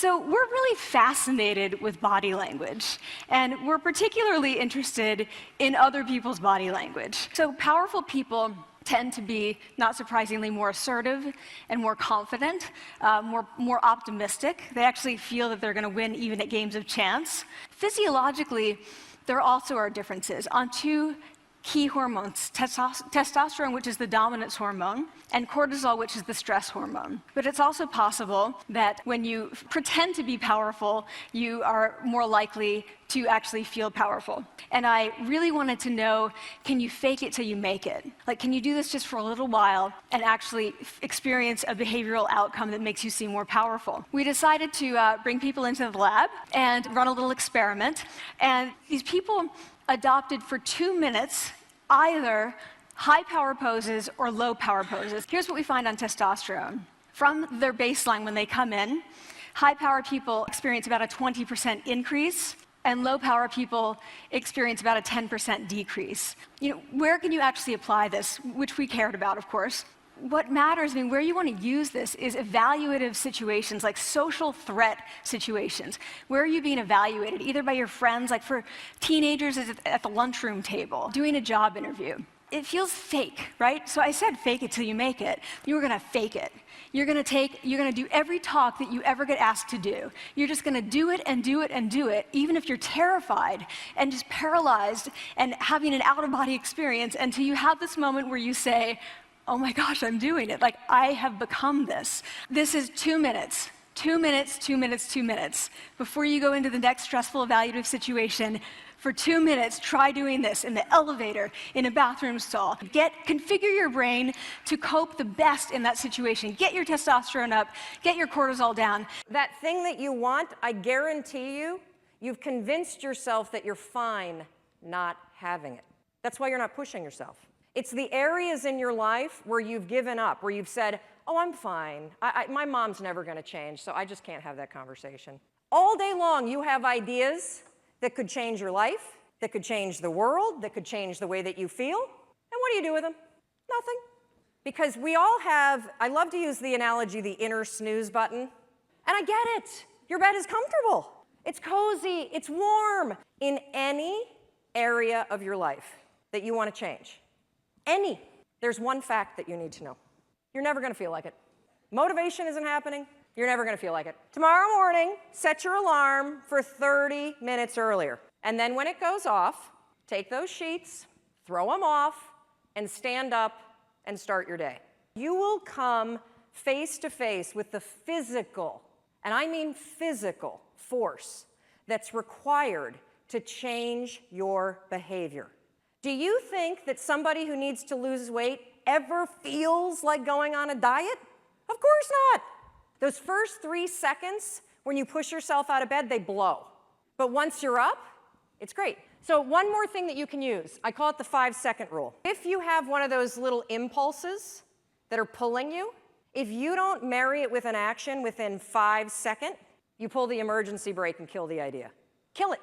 So we're really fascinated with body language, and we're particularly interested in other people's body language. So powerful people tend to be, not surprisingly, more assertive and more confident, more optimistic. They actually feel that they're going to win even at games of chance. Physiologically, there also are differences on two key hormones, testosterone, which is the dominance hormone, and cortisol, which is the stress hormone. But it's also possible that when you pretend to be powerful, you are more likely to actually feel powerful. And I really wanted to know, can you fake it till you make it? Like, can you do this just for a little while and actually experience a behavioral outcome that makes you seem more powerful? We decided to bring people into the lab and run a little experiment. And these people adopted for 2 minutes either high power poses or low power poses. Here's what we find on testosterone. From their baseline when they come in, high power people experience about a 20% increase, and low power people experience about a 10% decrease. Where can you actually apply this, which we cared about, of course. What matters, where you want to use this is evaluative situations, like social threat situations. Where are you being evaluated, either by your friends, like for teenagers at the lunchroom table, doing a job interview. It feels fake, right? So I said fake it till you make it. You were going to fake it. You're going to do every talk that you ever get asked to do. You're just going to do it and do it and do it, even if you're terrified and just paralyzed and having an out-of-body experience, until you have this moment where you say, oh my gosh, I'm doing it. Like, I have become this. This is 2 minutes. 2 minutes, 2 minutes, 2 minutes. Before you go into the next stressful evaluative situation, for 2 minutes, try doing this in the elevator, in a bathroom stall. Configure your brain to cope the best in that situation. Get your testosterone up, get your cortisol down. That thing that you want, I guarantee you, you've convinced yourself that you're fine not having it. That's why you're not pushing yourself. It's the areas in your life where you've given up, where you've said, oh, I'm fine. My mom's never going to change, so I just can't have that conversation. All day long, you have ideas that could change your life, that could change the world, that could change the way that you feel. And what do you do with them? Nothing. Because we all have, I love to use the analogy, the inner snooze button. And I get it. Your bed is comfortable. It's cozy. It's warm. In any area of your life that you want to change, there's one fact that you need to know. You're never going to feel like it. Motivation isn't happening. You're never going to feel like it. Tomorrow morning, set your alarm for 30 minutes earlier. And then when it goes off, take those sheets, throw them off, and stand up and start your day. You will come face to face with the physical, and I mean physical, force that's required to change your behavior. Do you think that somebody who needs to lose weight ever feels like going on a diet? Of course not. Those first 3 seconds when you push yourself out of bed, they blow. But once you're up, it's great. So one more thing that you can use, I call it the 5-second rule. If you have one of those little impulses that are pulling you, if you don't marry it with an action within 5 seconds, you pull the emergency brake and kill the idea. Kill it.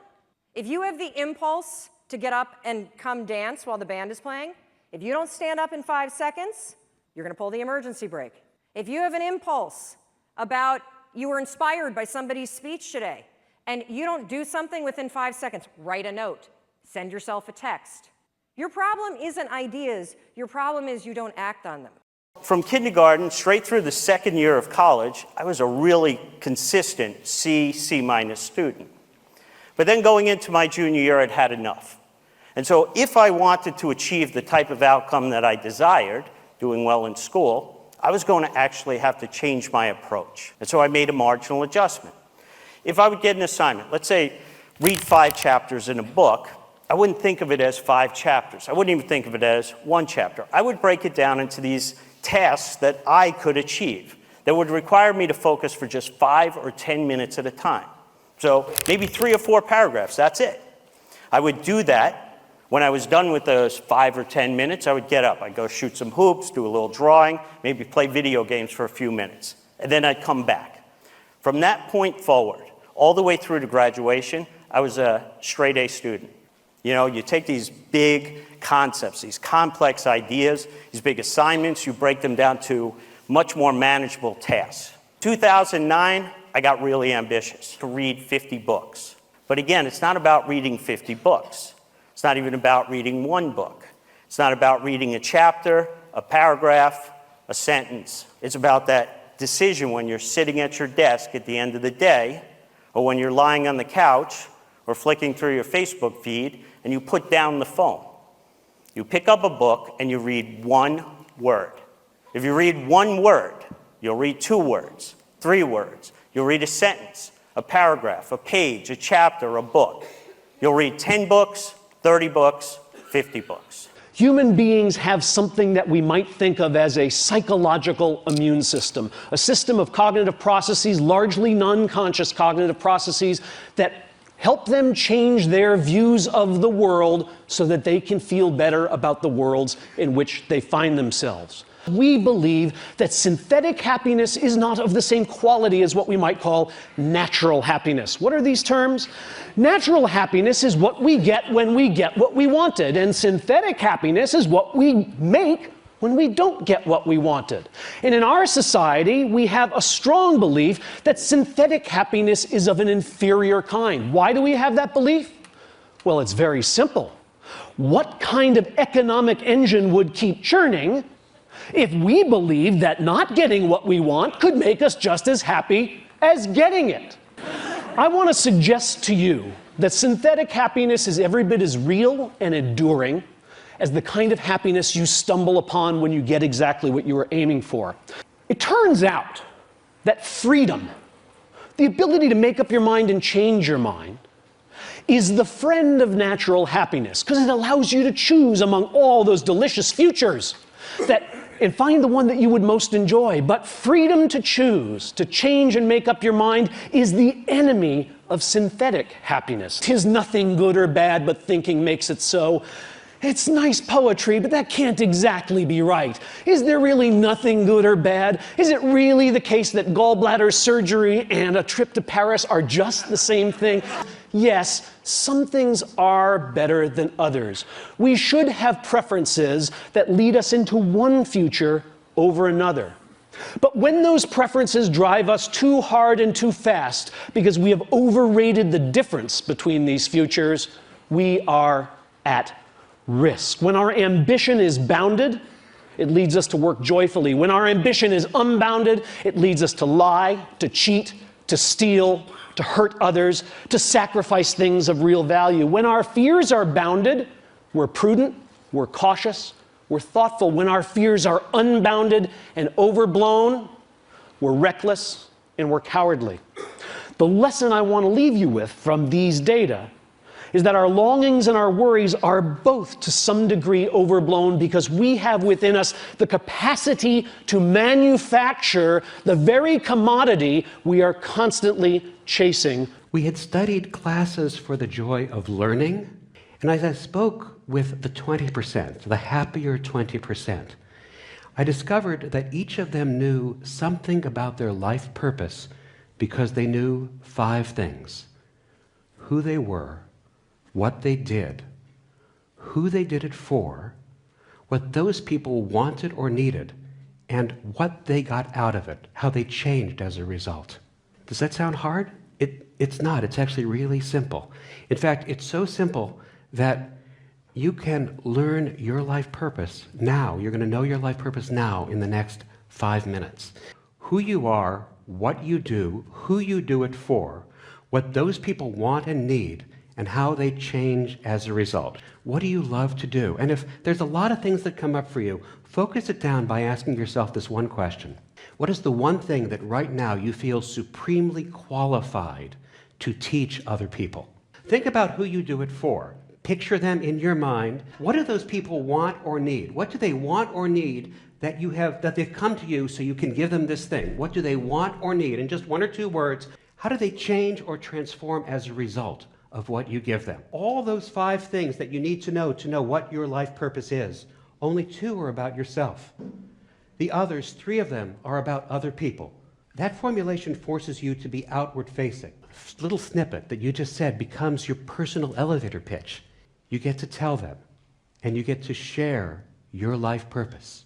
If you have the impulse to get up and come dance while the band is playing, if you don't stand up in 5 seconds, you're going to pull the emergency brake. If you have an impulse about you were inspired by somebody's speech today, and you don't do something within 5 seconds, write a note, send yourself a text. Your problem isn't ideas. Your problem is you don't act on them. From kindergarten straight through the second year of college, I was a really consistent C minus student. But then going into my junior year, I'd had enough. And so if I wanted to achieve the type of outcome that I desired, doing well in school, I was going to actually have to change my approach. And so I made a marginal adjustment. If I would get an assignment, let's say read 5 chapters in a book, I wouldn't think of it as 5 chapters. I wouldn't even think of it as 1 chapter. I would break it down into these tasks that I could achieve that would require me to focus for just 5 or 10 minutes at a time. So maybe 3 or 4 paragraphs, that's it. I would do that. When I was done with those 5 or 10 minutes, I would get up. I'd go shoot some hoops, do a little drawing, maybe play video games for a few minutes. And then I'd come back. From that point forward, all the way through to graduation, I was a straight A student. You know, you take these big concepts, these complex ideas, these big assignments, you break them down to much more manageable tasks. 2009, I got really ambitious to read 50 books. But again, it's not about reading 50 books. It's not even about reading one book. It's not about reading a chapter, a paragraph, a sentence. It's about that decision when you're sitting at your desk at the end of the day, or when you're lying on the couch or flicking through your Facebook feed, and you put down the phone. You pick up a book and you read one word. If you read one word, you'll read 2 words, 3 words. You'll read a sentence, a paragraph, a page, a chapter, a book. You'll read 10 books, 30 books, 50 books. Human beings have something that we might think of as a psychological immune system, a system of cognitive processes, largely non-conscious cognitive processes, that help them change their views of the world so that they can feel better about the worlds in which they find themselves. We believe that synthetic happiness is not of the same quality as what we might call natural happiness. What are these terms? Natural happiness is what we get when we get what we wanted, and synthetic happiness is what we make when we don't get what we wanted. And in our society, we have a strong belief that synthetic happiness is of an inferior kind. Why do we have that belief? Well, it's very simple. What kind of economic engine would keep churning if we believed that not getting what we want could make us just as happy as getting it? I want to suggest to you that synthetic happiness is every bit as real and enduring as the kind of happiness you stumble upon when you get exactly what you were aiming for. It turns out that freedom, the ability to make up your mind and change your mind, is the friend of natural happiness, because it allows you to choose among all those delicious futures and find the one that you would most enjoy. But freedom to choose, to change and make up your mind, is the enemy of synthetic happiness. 'Tis nothing good or bad, but thinking makes it so. It's nice poetry, but that can't exactly be right. Is there really nothing good or bad? Is it really the case that gallbladder surgery and a trip to Paris are just the same thing? Yes, some things are better than others. We should have preferences that lead us into one future over another. But when those preferences drive us too hard and too fast because we have overrated the difference between these futures, we are at risk. When our ambition is bounded, it leads us to work joyfully. When our ambition is unbounded, it leads us to lie, to cheat, to steal, to hurt others, to sacrifice things of real value. When our fears are bounded, we're prudent, we're cautious, we're thoughtful. When our fears are unbounded and overblown, we're reckless and we're cowardly. The lesson I want to leave you with from these data is that our longings and our worries are both to some degree overblown because we have within us the capacity to manufacture the very commodity we are constantly chasing. We had studied classes for the joy of learning, and as I spoke with the 20%, the happier 20%, I discovered that each of them knew something about their life purpose because they knew 5 things: who they were, what they did, who they did it for, what those people wanted or needed, and what they got out of it, how they changed as a result. Does that sound hard? It's not. It's actually really simple. In fact, it's so simple that you can learn your life purpose now. You're going to know your life purpose now in the next 5 minutes. Who you are, what you do, who you do it for, what those people want and need, and how they change as a result. What do you love to do? And if there's a lot of things that come up for you, focus it down by asking yourself this one question. What is the one thing that right now you feel supremely qualified to teach other people? Think about who you do it for. Picture them in your mind. What do those people want or need? What do they want or need that they've come to you so you can give them this thing? What do they want or need? In just 1 or 2 words, how do they change or transform as a result of what you give them? All those 5 things that you need to know what your life purpose is. Only 2 are about yourself. The others, 3 of them, are about other people. That formulation forces you to be outward facing. A little snippet that you just said becomes your personal elevator pitch. You get to tell them, and you get to share your life purpose.